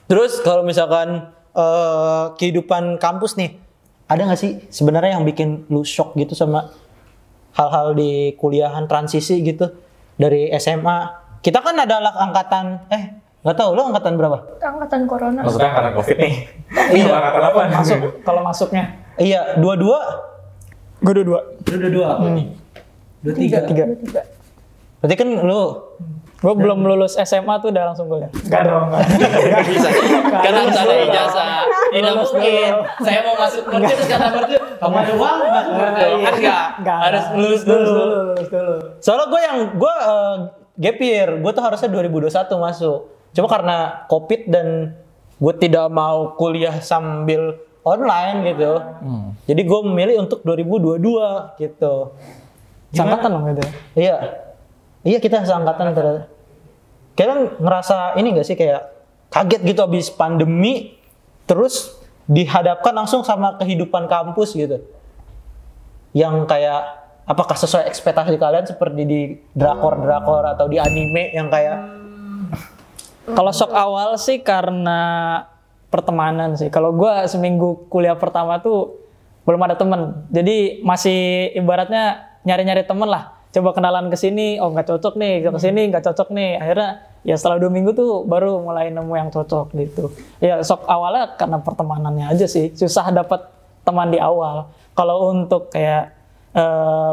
Terus kalau misalkan kehidupan kampus nih, ada nggak sih sebenarnya yang bikin lu shock gitu sama hal-hal di kuliahan transisi gitu dari SMA? Kita kan adalah angkatan nggak tahu lo angkatan berapa? Angkatan corona. Maksudnya angkatan COVID nih. Iya. Angkatan apa? Kalau masuknya. Iya, 22. Gue 22. Lu 22 apa nih? 23. 23. Berarti kan lu Gue belum lulus SMA tuh udah langsung kuliah. Enggak dong. bisa. Karena harus ada ijazah. Tidak mungkin. Saya mau masuk merdu terus kata merdu, kamu ada uang masuk merdu. Kan enggak. Harus lulus dulu. Soalnya gue gap year, gue tuh harusnya 2021 masuk. Cuma karena COVID dan gue tidak mau kuliah sambil online gitu. Jadi gue memilih untuk 2022 gitu. Sangkatan loh gitu. Iya kita seangkatan ternyata. Kalian ngerasa ini gak sih kayak kaget gitu abis pandemi terus dihadapkan langsung sama kehidupan kampus gitu yang kayak apakah sesuai ekspektasi kalian seperti di drakor-drakor atau di anime yang kayak Kalau shock awal sih karena pertemanan sih. Kalau gue seminggu kuliah pertama tuh belum ada temen, jadi masih ibaratnya nyari-nyari temen lah. Coba kenalan ke sini, oh nggak cocok nih, ke sini nggak cocok nih. Akhirnya ya setelah 2 minggu tuh baru mulai nemu yang cocok gitu. Ya shock awalnya karena pertemanannya aja sih, susah dapat teman di awal. Kalau untuk kayak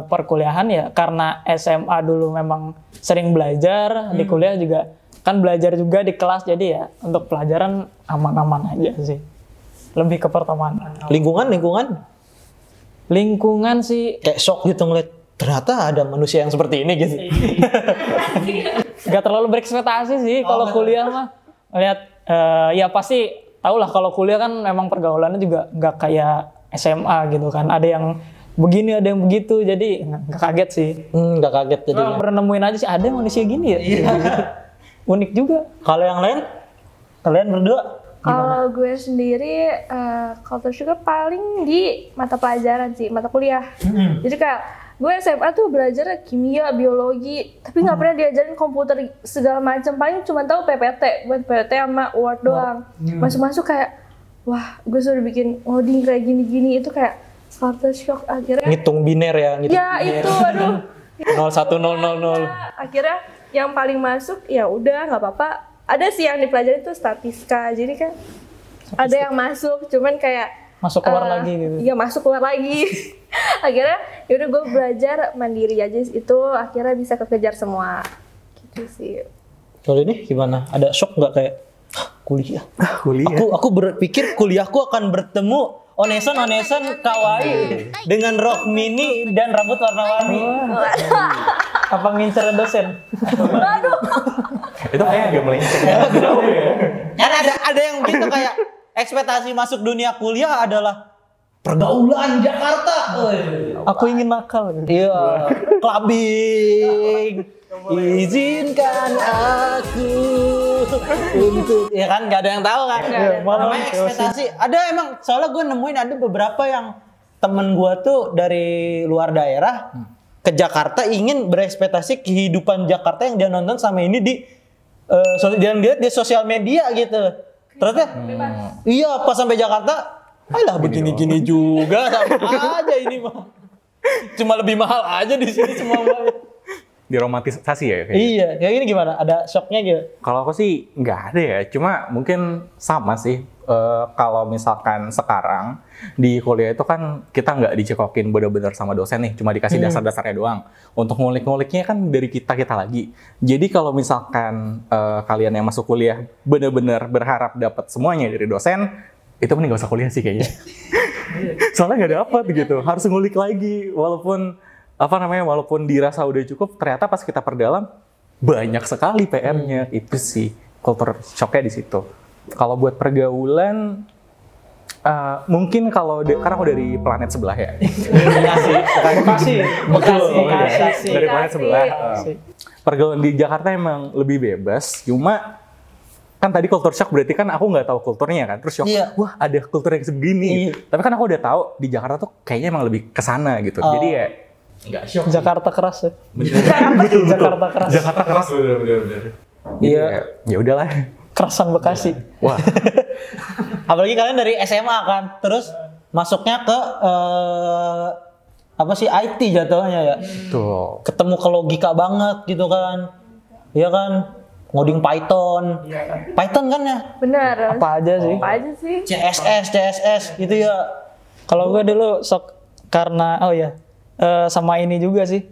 perkuliahan ya karena SMA dulu memang sering belajar, di kuliah juga kan belajar juga di kelas, jadi ya untuk pelajaran aman-aman aja sih. Lebih ke pertemanan. Lingkungan sih kayak shock gitu ngeliat ternyata ada manusia yang seperti ini gitu. Gak terlalu berekspektasi sih kalau kuliah mah. Lihat ya pasti tau lah kalau kuliah kan memang pergaulannya juga nggak kayak SMA gitu kan. Ada yang begini, ada yang begitu, jadi nggak kaget sih. Nggak kaget jadi. Pernah nemuin aja sih ada manusia gini ya. Unik juga. Kalau yang lain, kalian berdua? Kalau gue sendiri, culture shock paling di mata pelajaran sih, mata kuliah. Jadi kayak gue SMA tuh belajar kimia, biologi, tapi nggak pernah diajarin komputer segala macam. Paling cuma tahu PPT, buat PPT sama Word doang. Masuk-masuk kayak, wah, gue sudah bikin coding kayak gini-gini, itu kayak culture shock akhirnya. Ngitung biner ya? Ya biner. itu, aduh. 01000. Akhirnya yang paling masuk ya udah nggak apa-apa. Ada sih yang dipelajari itu statistika, jadi kan ada yang masuk, cuman kayak masuk keluar lagi gitu. Iya masuk keluar lagi. Akhirnya yaudah gue belajar mandiri aja itu, akhirnya bisa kekejar semua. Gitu sih. Kalau ini gimana? Ada shock nggak kayak kuliah? Aku berpikir kuliahku akan bertemu onesan kawaii dengan rok mini dan rambut warna-warni. Apa ngincer dosen? Aduh. Itu kayak agak melenceng. Kan ada yang gitu kayak ekspektasi masuk dunia kuliah adalah pergaulan Jakarta. Aku ingin nakal. Iya, clubbing. Izinkan aku untuk ya kan nggak ada yang tahu kan. Namanya ekspektasi. Ada emang soalnya gue nemuin ada beberapa yang temen gue tuh dari luar daerah ke Jakarta ingin berekspektasi kehidupan Jakarta yang dia nonton sama ini di dia lihat di sosial media gitu. Ternyata iya pas sampai Jakarta alah begini-gini juga sama aja ini mah. Cuma lebih mahal aja di sini semua. Diromantisasi ya kayaknya. Iya, kayak gini gimana? Ada shocknya gitu? Kalau aku sih nggak ada ya, cuma mungkin sama sih. Kalau misalkan sekarang di kuliah itu kan kita nggak dicekokin bener-bener sama dosen nih, cuma dikasih dasar-dasarnya doang. Untuk ngulik-nguliknya kan dari kita lagi. Jadi kalau misalkan kalian yang masuk kuliah bener-bener berharap dapat semuanya dari dosen, itu mending gak usah kuliah sih kayaknya. Soalnya nggak dapet gitu, harus ngulik lagi. Walaupun dirasa udah cukup, ternyata pas kita perdalam banyak sekali PR-nya. Itu sih culture shock-nya di situ. Kalau buat pergaulan, mungkin karena aku dari planet sebelah ya. Bekasi. Dari planet sebelah. Pergaulan di Jakarta emang lebih bebas, cuma kan tadi culture shock berarti kan aku nggak tahu kulturnya kan, terus shock, wah ada kultur yang segini. Tapi kan aku udah tahu di Jakarta tuh kayaknya emang lebih kesana gitu. Jadi ya nggak shock. Jakarta keras ya. Betul. Jakarta keras. Jakarta keras bener. Iya. Ya udahlah. Kerasan Bekasi. Wah, Apalagi kalian dari SMA kan, terus masuknya ke apa sih IT jatuhnya ya. tuh. Ketemu ke logika banget gitu kan. Iya kan? Ngoding Python. Python kan ya? Bener. Apa aja sih? Apa aja sih? CSS gitu ya. Kalau gue dulu sok karena sama ini juga sih.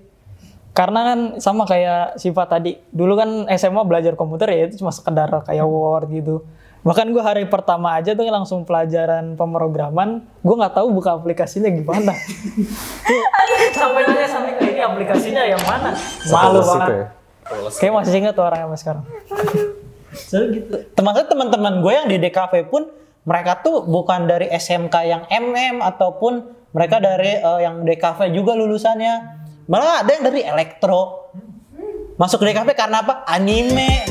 Karena kan sama kayak Sifat tadi. Dulu kan SMA belajar komputer ya itu cuma sekedar kayak Word gitu. Bahkan gue hari pertama aja tuh langsung pelajaran pemrograman, gue nggak tahu buka aplikasinya gimana. Sampai nanya sampai ke ini aplikasinya yang mana? Malu Situ banget. ya. Kayak masih ingat tuh orangnya sampai sekarang. Gitu. Termasuk teman-teman gue yang di DKV pun mereka tuh bukan dari SMK yang MM ataupun mereka dari yang DKV juga lulusannya. Malah ada yang dari elektro. Masuk DKV karena apa? Anime.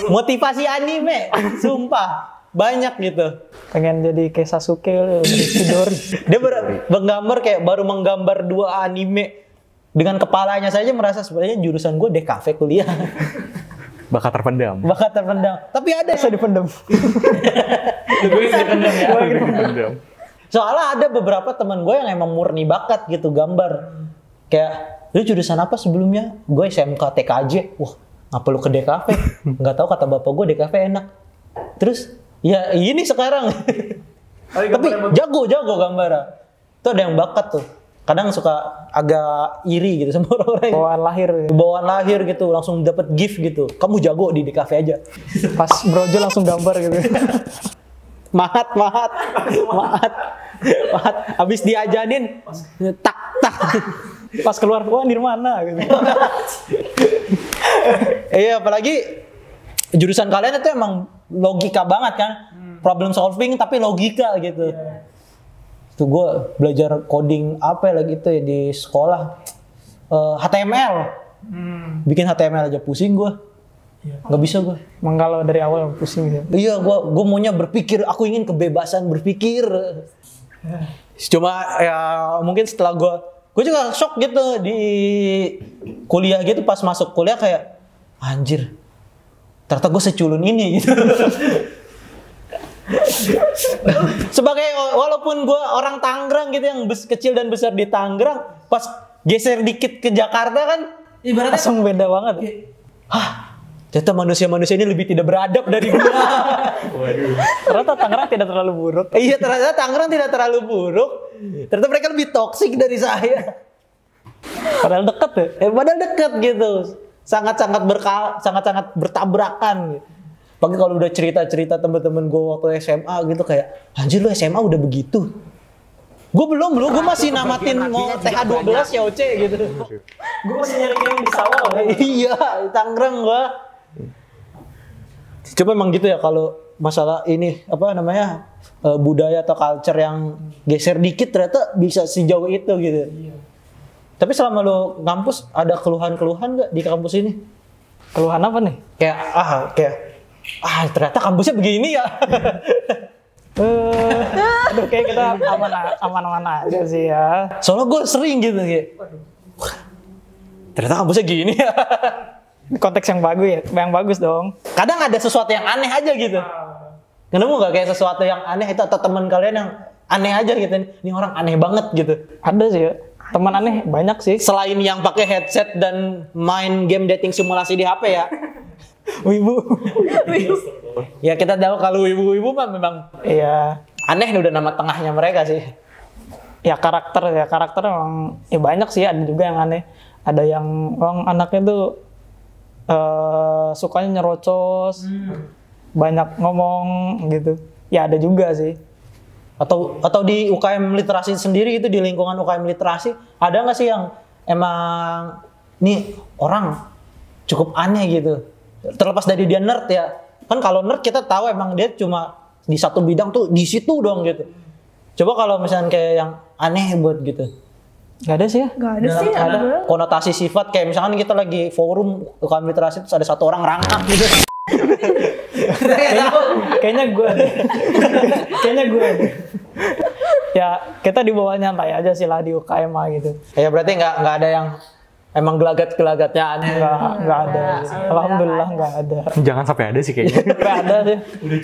Motivasi anime. Sumpah. Banyak gitu. Pengen jadi kayak Sasuke dari Chidori. Dia menggambar kayak baru menggambar 2 anime. Dengan kepalanya saja merasa sebenarnya jurusan gue DKV kuliah. Bakat terpendam. Bakat terpendam. Tapi ada Bisa yang dipendam. bisa dipendam ya. Terpendam. Soalnya ada beberapa teman gue yang emang murni bakat gitu gambar. Kayak, lu jurusan apa sebelumnya? Gue SMK TKJ. Wah, ngapa lu ke DKV? Nggak tahu kata bapak gue DKV enak. Terus, ya ini sekarang. Tapi jago gambarnya. Itu ada yang bakat tuh. Kadang suka agak iri gitu sama orang-orang. Bawaan lahir. Bawaan lahir gitu, langsung dapat gift gitu. Kamu jago di DKV aja. Pas brojo langsung gambar gitu. Mahat. Abis diajanin, tak. Pas keluar Nirmana gitu. Iya, apalagi jurusan kalian itu emang logika banget kan. Problem solving tapi logika gitu. Itu gue belajar coding apa ya lagi itu ya di sekolah. HTML. Bikin HTML aja pusing gue. Nggak bisa gue. Emang kalau dari awal pusing gitu. Iya, gue maunya berpikir. Aku ingin kebebasan berpikir. Cuma ya mungkin setelah gue juga shock gitu di kuliah gitu, pas masuk kuliah kayak anjir, ternyata gue seculun ini gitu. Sebagai walaupun gue orang Tangerang gitu yang kecil dan besar di Tangerang, pas geser dikit ke Jakarta kan ibaratnya Langsung beda banget. ternyata manusia-manusia ini lebih tidak beradab dari gue. Ternyata Tangerang tidak terlalu buruk. Iya, ternyata Tangerang tidak terlalu buruk. Ternyata mereka lebih toksik dari saya. Padahal deket ya. Padahal deket gitu. Sangat-sangat bertabrakan gitu. Pagi kalau udah cerita-cerita teman-teman gue waktu SMA gitu kayak, anjir lu SMA udah begitu. Gue belum, gue masih namatin mau TH12 COC gitu. Gue masih nyari yang di sawah. Iya, di Tangerang gue. Coba emang gitu ya kalau masalah ini apa namanya budaya atau culture yang geser dikit ternyata bisa sejauh itu gitu. Iya. Tapi selama lu ngampus ada keluhan-keluhan nggak di kampus ini? Keluhan apa nih? Kayak ternyata kampusnya begini ya. Aduh, kayak kita aman-aman aja sih ya. Soalnya gue sering gitu kayak, ternyata kampusnya gini ya. Konteks yang bagus dong. Kadang ada sesuatu yang aneh aja gitu. Kenapa nggak kayak sesuatu yang aneh itu atau teman kalian yang aneh aja gitu? Ini orang aneh banget gitu. Ada sih ya. Teman aneh banyak sih. Selain yang pakai headset dan main game dating simulasi di HP ya. Wibu. Ya kita tahu kalau wibu-wibu mah memang Iya. aneh udah nama tengahnya mereka sih. Ya karakter emang banyak sih, ada juga yang aneh. Ada yang orang anaknya tuh sukanya nyerocos, banyak ngomong gitu. Ya ada juga sih. Atau di UKM literasi sendiri itu, di lingkungan UKM literasi ada nggak sih yang emang nih orang cukup aneh gitu, terlepas dari dia nerd ya kan. Kalau nerd kita tahu emang dia cuma di satu bidang tuh di situ dong gitu. Coba kalau misalnya kayak yang aneh buat gitu. Gak ada sih ya. Gak ada sih. Ada konotasi sifat kayak misalkan kita lagi forum UKM literasi terus ada satu orang rangkap gitu. Kayaknya gue. Ya kita dibawa nyantai aja sih lah di UKM gitu. Ya berarti nggak ada yang emang gelagat-gelagatnya aneh. Nggak ada. Alhamdulillah nggak ada. Jangan sampai ada sih kayaknya. Nggak ada sih.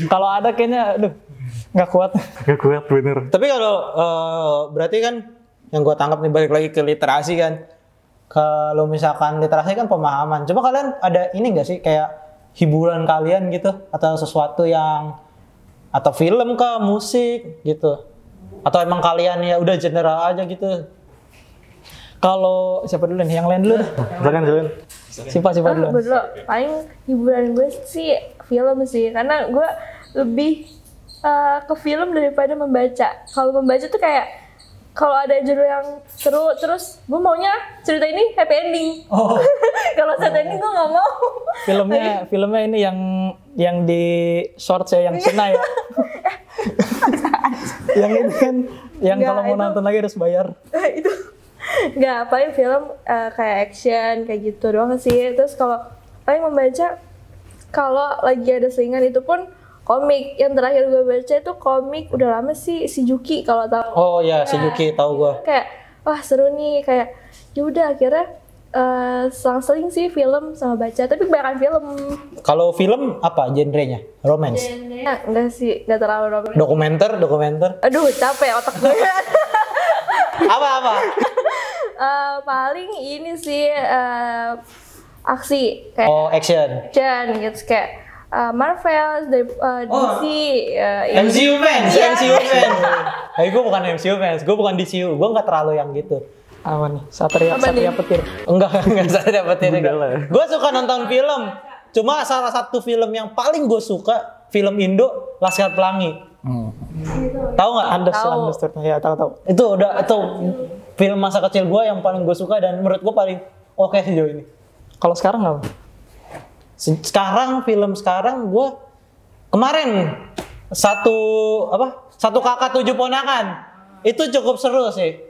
Kalau ada kayaknya, aduh, nggak kuat. Gak kuat bener. Tapi kalau berarti kan yang gue tangkap nih balik lagi ke literasi kan. Kalau misalkan literasi kan pemahaman. Coba kalian ada ini nggak sih kayak hiburan kalian gitu atau sesuatu yang atau film kah, musik gitu. Atau emang kalian ya udah general aja gitu. Kalau siapa dulu nih? Yang lain dulu deh. Silakan. Siapa dulu. Gue dulu, paling hiburan gue sih film sih, karena gue lebih ke film daripada membaca. Kalau membaca tuh kayak kalau ada judul yang seru, terus gue maunya cerita ini happy ending. Oh. Kalau sad ending gue nggak mau. Filmnya ini yang di short ya, yang Cina ya. Yang ini kan, yang kalau mau nonton lagi harus bayar. Itu nggak, paling film kayak action kayak gitu doang sih. Terus kalau paling membaca, kalau lagi ada selingan itu pun komik. Yang terakhir gue baca itu komik udah lama sih, si Juki kalau tahu. Oh ya, si Juki tahu gue. Kayak wah seru nih, kayak ya udah akhirnya selang-seling sih film sama baca, tapi kebanyakan film. Kalau film apa genrenya? Romance? Enggak sih, enggak terlalu romance. Dokumenter? Aduh capek otak gue. Apa? Paling ini sih aksi kayak action gitu, kayak Marvel, DC, MCU fans. Gue bukan MCU fans, gue bukan DCU, gue nggak terlalu yang gitu. Apa nih? Satria Petir. Enggak Satria Petir. Gue suka nonton film, cuma salah satu film yang paling gue suka film Indo, Laskar Pelangi. Tahu nggak? Andes. Ya tahu. Itu film masa kecil gue yang paling gue suka dan menurut gue paling oke sejauh ini. Kalau sekarang apa? Film sekarang gue kemarin satu kakak 7 ponakan itu cukup seru sih.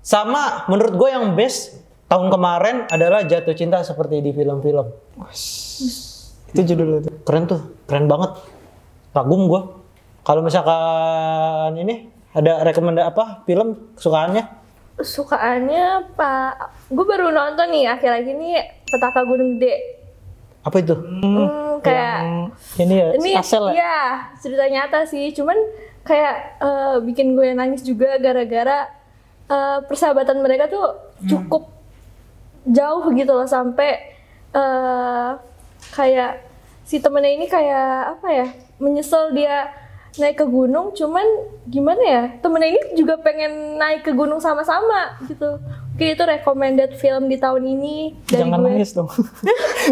Sama menurut gue yang best tahun kemarin adalah Jatuh Cinta Seperti di Film-film. Itu judulnya tuh. Keren banget. Kagum gue. Kalau misalkan ini ada rekomendasi film kesukaannya? Sukaannya gue baru nonton nih akhir-akhir ini Petaka Gunung Gede. Apa itu? Kayak ini Asel ya? Iya, cerita nyata sih. Cuman kayak bikin gue nangis juga gara-gara persahabatan mereka tuh cukup jauh gitu loh, sampai kayak si temennya ini kayak apa ya, menyesal dia naik ke gunung, cuman gimana ya, temennya ini juga pengen naik ke gunung sama-sama gitu. Mungkin itu recommended film di tahun ini dari Jangan gue. Nangis dong.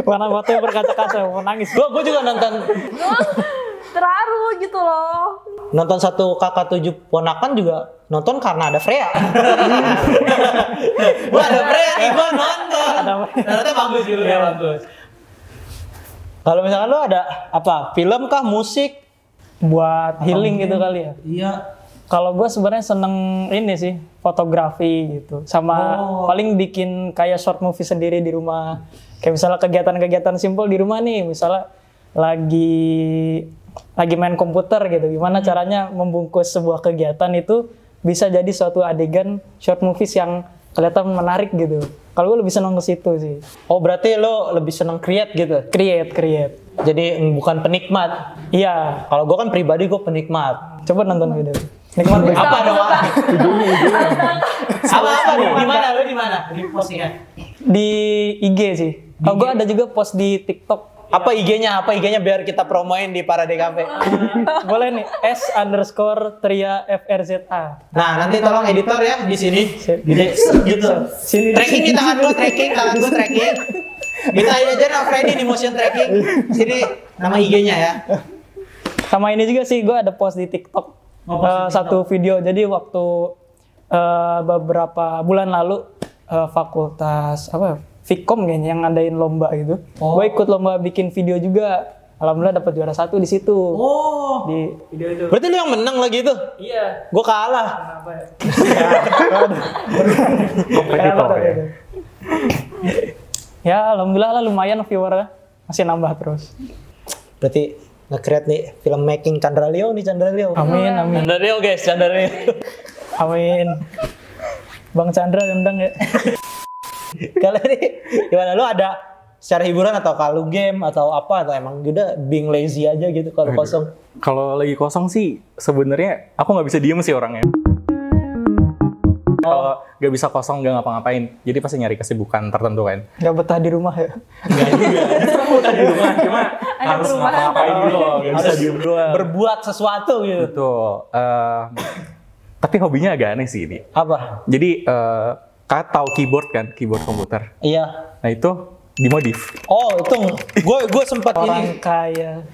Warna waktu berkaca-kaca mau nangis. Gue juga nonton. Terharu gitu loh. Nonton Satu Kakak 7 Ponakan juga nonton karena ada Freya. Gua ada Freya nih, gua nonton. Ternyata bagus juga. Ya, bagus. Kalau misalkan lo ada apa? Film kah, musik? Buat healing gitu kali ya. Iya. Kalau gue sebenarnya seneng ini sih, fotografi gitu. Sama paling bikin kayak short movie sendiri di rumah. Kayak misalnya kegiatan-kegiatan simpel di rumah nih, misalnya lagi main komputer gitu. Gimana caranya membungkus sebuah kegiatan itu bisa jadi suatu adegan short movies yang kelihatan menarik gitu. Kalau gue lebih seneng ke situ sih. Oh, berarti lo lebih seneng create gitu? Create. Jadi bukan penikmat. Iya. Kalau gue kan pribadi gue penikmat. Coba nonton video. Nikmat Apa dong? Apa nih? Di mana? Di postingan? Di IG sih. Oh, gue ada juga post di TikTok. Apa IG-nya biar kita promoin di Parade Cafe. Boleh nih, S_Tria FRZA. Nah, nanti tolong editor ya di sini. Gitu. Sini. Tracking di tangan gue tracking. Kita aja nah Freddy di motion tracking. Sini nama IG-nya ya. Sama ini juga sih, gue ada post di TikTok. Satu video. Jadi waktu beberapa bulan lalu fakultas Fikom kayaknya yang ngadain lomba gitu. Gue ikut lomba bikin video juga. Alhamdulillah dapat juara 1 di situ. Di video itu. Berarti lu yang menang lagi itu? Iya. Gue kalah. Kenapa ya? Kompetitor ya. Ya alhamdulillah lah, lumayan viewernya. Masih nambah terus. Berarti nge-create nih film making Chandra Leo. Amin. Chandra Leo guys, Chandra Leo. Amin. Bang Chandra undang ya. Kalau ini gimana, lu ada secara hiburan atau kalau game atau apa, atau emang udah being lazy aja gitu kalau kosong? Kalau lagi kosong sih sebenarnya aku nggak bisa diem sih orangnya. Kalau nggak bisa kosong nggak ngapa-ngapain, jadi pasti nyari kesibukan tertentu kan. Nggak betah di rumah ya? Nggak juga, betah di rumah, cuma harus ngapa-ngapain dulu, nggak bisa diem doang. Berbuat sesuatu gitu. Betul. Tapi hobinya agak aneh sih ini. Apa? Jadi kalian tahu keyboard kan, keyboard komputer. Iya. Nah itu dimodif. Oh itu, gue sempat Orang ini. kaya.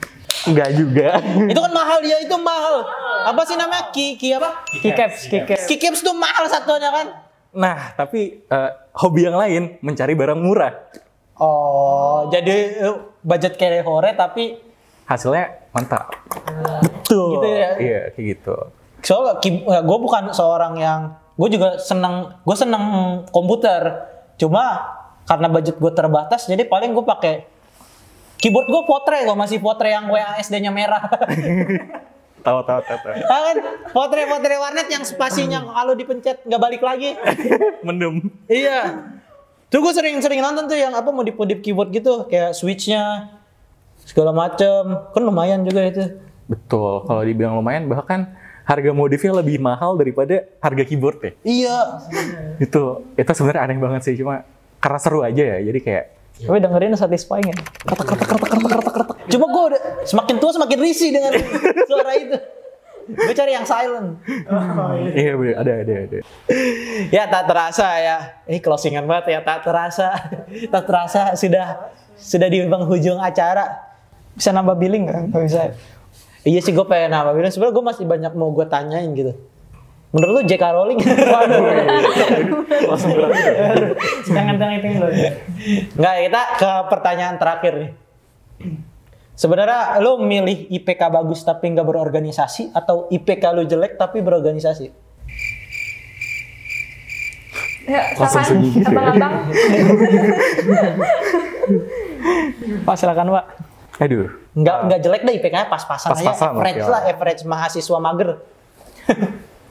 Enggak juga. Itu kan mahal dia, itu mahal. Apa sih namanya? Ki apa? Keycaps. Keycaps tuh mahal satunya kan? Nah tapi hobi yang lain mencari barang murah. Oh, jadi budget kayak hore tapi Hasilnya mantap. betul. Gitu ya. Iya kayak gitu. Soalnya gue bukan seorang yang, gue juga seneng komputer. Cuma karena budget gue terbatas, jadi paling gue pakai keyboard gue Potre, gue masih Potre yang WASD-nya merah. Tahu. Kan Potre warnet yang spasinya kalau dipencet nggak balik lagi. Mendem. Iya. Tuh gue sering nonton tuh yang apa modif keyboard gitu, kayak switch-nya segala macem, kan lumayan juga itu. Betul. Kalau dibilang lumayan, bahkan harga modifnya lebih mahal daripada harga keyboard ya. Iya. Itu sebenarnya aneh banget sih, cuma karena seru aja ya. Jadi kayak Tapi dengerin satisfying ya? Cuma gue udah semakin tua semakin risih dengan suara itu. Gue cari yang silent. iya bener, ada. Ya tak terasa ya. Closingan banget ya, tak terasa sudah di penghujung acara. Bisa nambah billing nggak? Nggak bisa. Iya sih, gue pengen nambah bilang. Sebenarnya gue masih banyak mau gue tanyain gitu. Menurut lu J.K. Rowling? Langsung berat. Jangan itu loh. Nggak, kita ke pertanyaan terakhir nih. Sebenarnya lu milih IPK bagus tapi nggak berorganisasi, atau IPK lu jelek tapi berorganisasi? Ya, Langsung sama sedih gitu ya. abang-abang. Pak silakan Pak. Aduh. Nggak jelek deh, IPK-nya pas-pasan aja, Pas-pasan, average oke lah, average mahasiswa mager.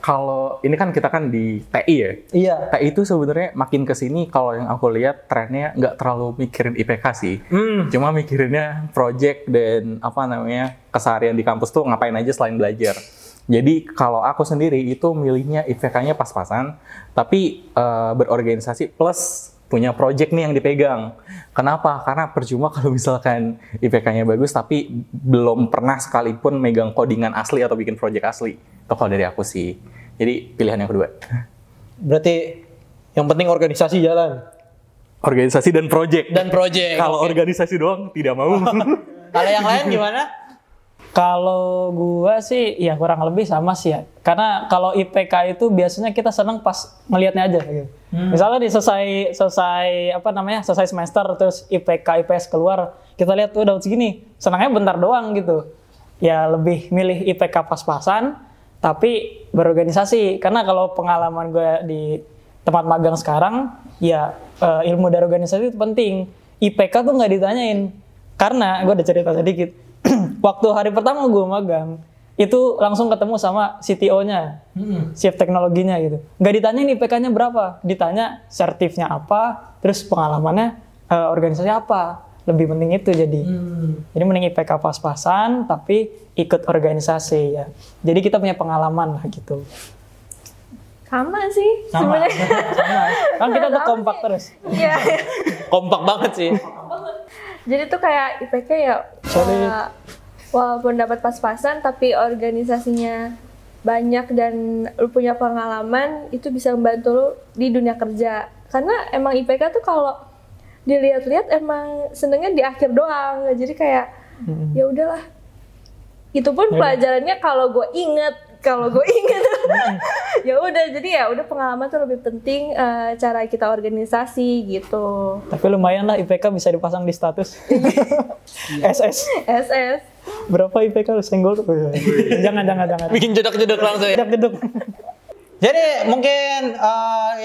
Kalau ini kan kita kan di TI ya. Iya. TI itu sebenarnya makin kesini kalau yang aku lihat trennya nggak terlalu mikirin IPK sih. Cuma mikirinnya project dan keseharian di kampus tuh ngapain aja selain belajar. Jadi kalau aku sendiri itu milihnya IPK-nya pas-pasan, tapi berorganisasi plus punya project nih yang dipegang. Kenapa? Karena percuma kalau misalkan IPK-nya bagus tapi belum pernah sekalipun megang codingan asli atau bikin project asli. Itu kalau dari aku sih. Jadi pilihan yang kedua. Berarti yang penting organisasi jalan. Organisasi dan project. Kalau oke. organisasi doang tidak mau. Kalau yang lain gimana? Kalau gua sih ya kurang lebih sama sih ya. Karena kalau IPK itu biasanya kita seneng pas ngelihatnya aja gitu. Misalnya selesai semester terus IPK IPS keluar, kita lihat tuh dapat segini. Senangnya bentar doang gitu. Ya lebih milih IPK pas-pasan tapi berorganisasi. Karena kalau pengalaman gua di tempat magang sekarang, ya ilmu dari organisasi itu penting. IPK tuh nggak ditanyain. Karena gua ada cerita sedikit. Waktu hari pertama gue magang, itu langsung ketemu sama CTO-nya, Chief Teknologinya gitu. Nggak ditanyain IPK-nya berapa, ditanya sertifnya apa, terus pengalamannya organisasi apa. Lebih penting itu jadi. Jadi mending IPK pas-pasan, tapi ikut organisasi ya. Jadi kita punya pengalaman lah gitu. Sama sih Sama. sebenarnya. Kan kita tuh kompak terus. Iya. Kompak banget sih. Jadi tuh kayak IPK ya walaupun dapat pas-pasan tapi organisasinya banyak dan lu punya pengalaman, itu bisa membantu lu di dunia kerja. Karena emang IPK tuh kalau dilihat-lihat emang senengnya di akhir doang. Jadi kayak ya udahlah. Itu pun pelajarannya kalau gue inget ya udah, jadi ya udah pengalaman tuh lebih penting, cara kita organisasi gitu. Tapi lumayan lah IPK bisa dipasang di status. SS. Berapa IPK lu senggol tuh? Jangan. Bikin jedok-jedok langsung ya. Jedok. Jadi mungkin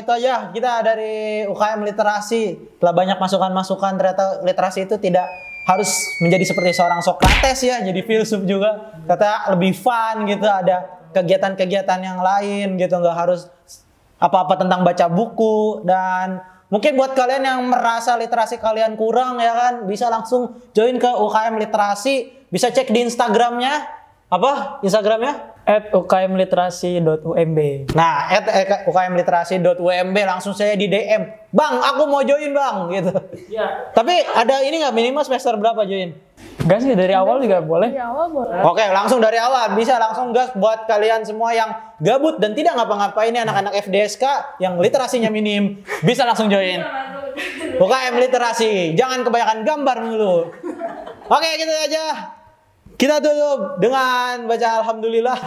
itu aja kita dari UKM Literasi. Telah banyak masukan-masukan, ternyata literasi itu tidak harus menjadi seperti seorang Socrates ya, jadi filsuf juga. Ternyata lebih fun gitu, ada kegiatan-kegiatan yang lain gitu, nggak harus apa-apa tentang baca buku. Dan Mungkin buat kalian yang merasa literasi kalian kurang ya kan, bisa langsung join ke UKM Literasi. Bisa cek di Instagramnya. Apa Instagramnya? @ukmliterasi.umb. Nah, @ukmliterasi.umb langsung saya di DM. Bang, aku mau join bang, gitu. Iya. Tapi ada ini nggak minimal semester berapa join? Enggak sih, dari awal juga boleh. Di awal boleh. Oke, langsung dari awal. Bisa langsung gas buat kalian semua yang gabut dan tidak ngapa-ngapain nih anak-anak FDSK yang literasinya minim. Bisa langsung join. UKM Literasi. Jangan kebanyakan gambar mulu. Oke, gitu aja. Kita tutup dengan baca Alhamdulillah.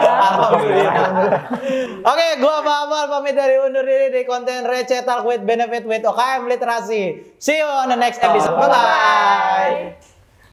Alhamdulillah. Oke, gua Pak Amal pamit dari undur diri di konten Receh Talk with Benefit with UKM Literasi. See you on the next episode. Bye-bye.